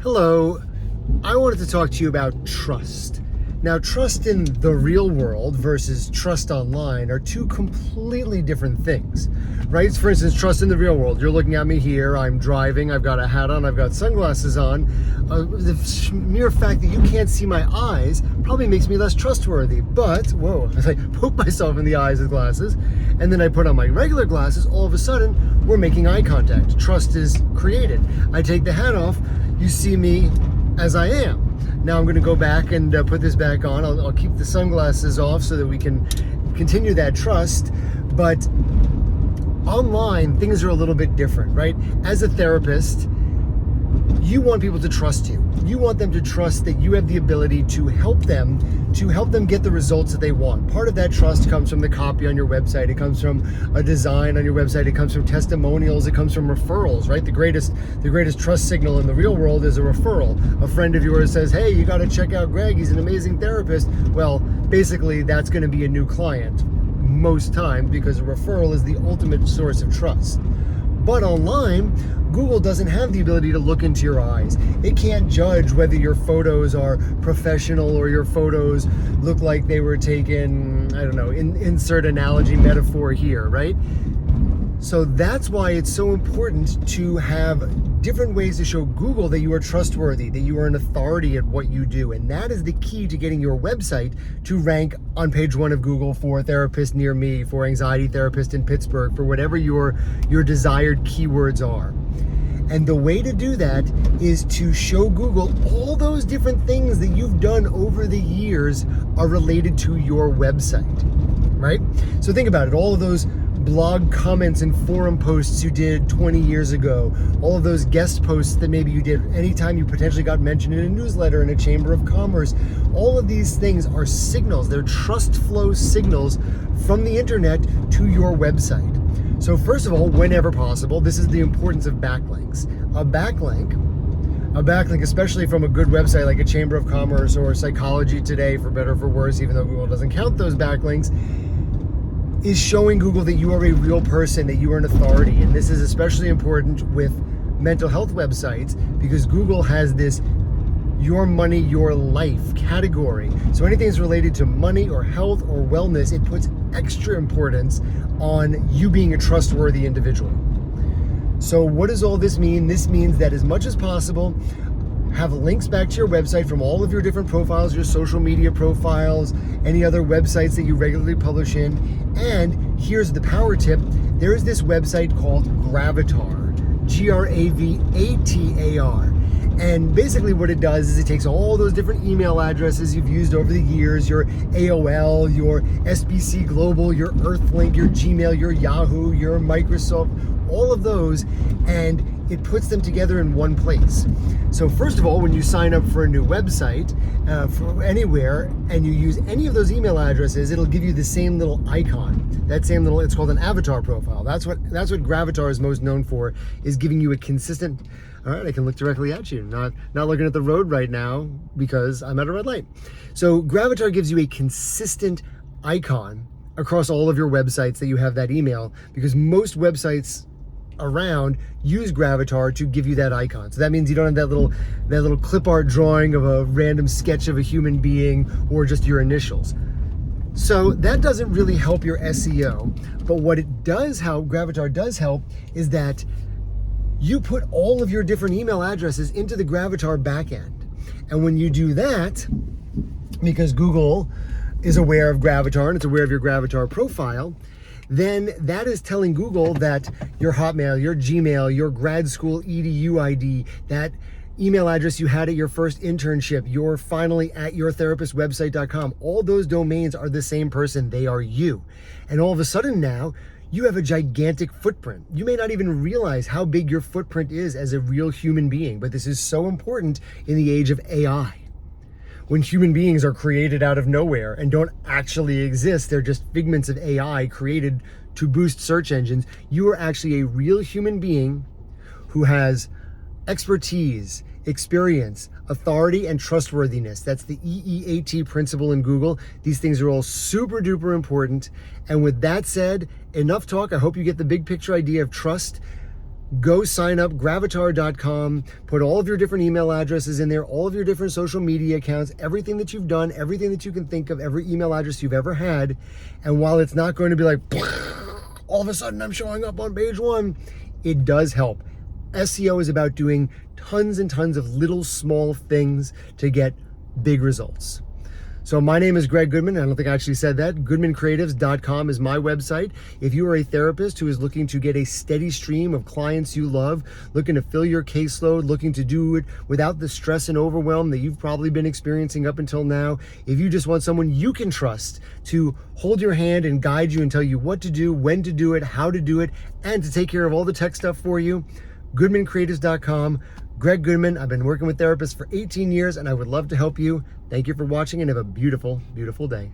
Hello, I wanted to talk to you about trust. Now, trust in the real world versus trust online are two completely different things, right? For instance, trust in the real world. You're looking at me here, I'm driving, I've got a hat on, I've got sunglasses on. The mere fact that you can't see my eyes probably makes me less trustworthy. But, whoa, as I poke myself in the eyes with glasses, and then I put on my regular glasses, all of a sudden, we're making eye contact. Trust is created. I take the hat off, you see me as I am. Now I'm going to go back and put this back on. I'll keep the sunglasses off so that we can continue that trust. But online, things are a little bit different, right? As a therapist, you want people to trust you. You want them to trust that you have the ability to help them get the results that they want. Part of that trust comes from the copy on your website. It comes from a design on your website. It comes from testimonials. It comes from referrals, right? The greatest trust signal in the real world is a referral. A friend of yours says, hey, you got to check out Greg. He's an amazing therapist. Well, basically that's going to be a new client most times because a referral is the ultimate source of trust. But online, Google doesn't have the ability to look into your eyes. It can't judge whether your photos are professional or your photos look like they were taken, I don't know, insert analogy metaphor here, right? So that's why it's so important to have different ways to show Google that you are trustworthy, that you are an authority at what you do. And that is the key to getting your website to rank on page 1 of Google for therapist near me, for anxiety therapist in Pittsburgh, for whatever your desired keywords are. And the way to do that is to show Google all those different things that you've done over the years are related to your website, right? So think about it, all of those blog comments and forum posts you did 20 years ago, all of those guest posts that maybe you did anytime you potentially got mentioned in a newsletter, in a chamber of commerce, all of these things are signals. They're trust flow signals from the internet to your website. So first of all, whenever possible, this is the importance of backlinks. A backlink, especially from a good website like a Chamber of Commerce or Psychology Today, for better or for worse, even though Google doesn't count those backlinks, is showing Google that you are a real person, that you are an authority. And this is especially important with mental health websites because Google has this your money, your life category. So anything that's related to money or health or wellness, it puts extra importance on you being a trustworthy individual. So what does all this mean? This means that as much as possible, have links back to your website from all of your different profiles, your social media profiles, any other websites that you regularly publish in. And here's the power tip. There is this website called Gravatar, Gravatar. And basically what it does is it takes all those different email addresses you've used over the years, your AOL, your SBC Global, your Earthlink, your Gmail, your Yahoo, your Microsoft, all of those, and it puts them together in one place. So first of all, when you sign up for a new website for anywhere and you use any of those email addresses, it'll give you the same little icon. That same little, it's called an avatar profile. That's what Gravatar is most known for, is giving you a consistent. All right, I can look directly at you, not looking at the road right now because I'm at a red light. So Gravatar gives you a consistent icon across all of your websites that you have that email, because most websites around use Gravatar to give you that icon. So that means you don't have that little clip art drawing of a random sketch of a human being or just your initials. So that doesn't really help your SEO, but what it does help, Gravatar does help, is that you put all of your different email addresses into the Gravatar backend. And when you do that, because Google is aware of Gravatar and it's aware of your Gravatar profile, then that is telling Google that your Hotmail, your Gmail, your grad school EDU ID, that email address you had at your first internship, your finally at yourtherapistwebsite.com, all those domains are the same person. They are you. And all of a sudden now, you have a gigantic footprint. You may not even realize how big your footprint is as a real human being, but this is so important in the age of AI. When human beings are created out of nowhere and don't actually exist, they're just figments of AI created to boost search engines. You are actually a real human being who has expertise, experience, authority, and trustworthiness. That's the EEAT principle in Google. These things are all super duper important. And with that said, enough talk. I hope you get the big picture idea of trust. Go sign up, gravatar.com, put all of your different email addresses in there, all of your different social media accounts, everything that you've done, everything that you can think of, every email address you've ever had. And while it's not going to be like, all of a sudden I'm showing up on page one, it does help. SEO is about doing tons and tons of little small things to get big results. So my name is Greg Goodman. I don't think I actually said that. GoodmanCreatives.com is my website. If you are a therapist who is looking to get a steady stream of clients you love, looking to fill your caseload, looking to do it without the stress and overwhelm that you've probably been experiencing up until now, if you just want someone you can trust to hold your hand and guide you and tell you what to do, when to do it, how to do it, and to take care of all the tech stuff for you, GoodmanCreatives.com. Greg Goodman. I've been working with therapists for 18 years and I would love to help you. Thank you for watching and have a beautiful, beautiful day.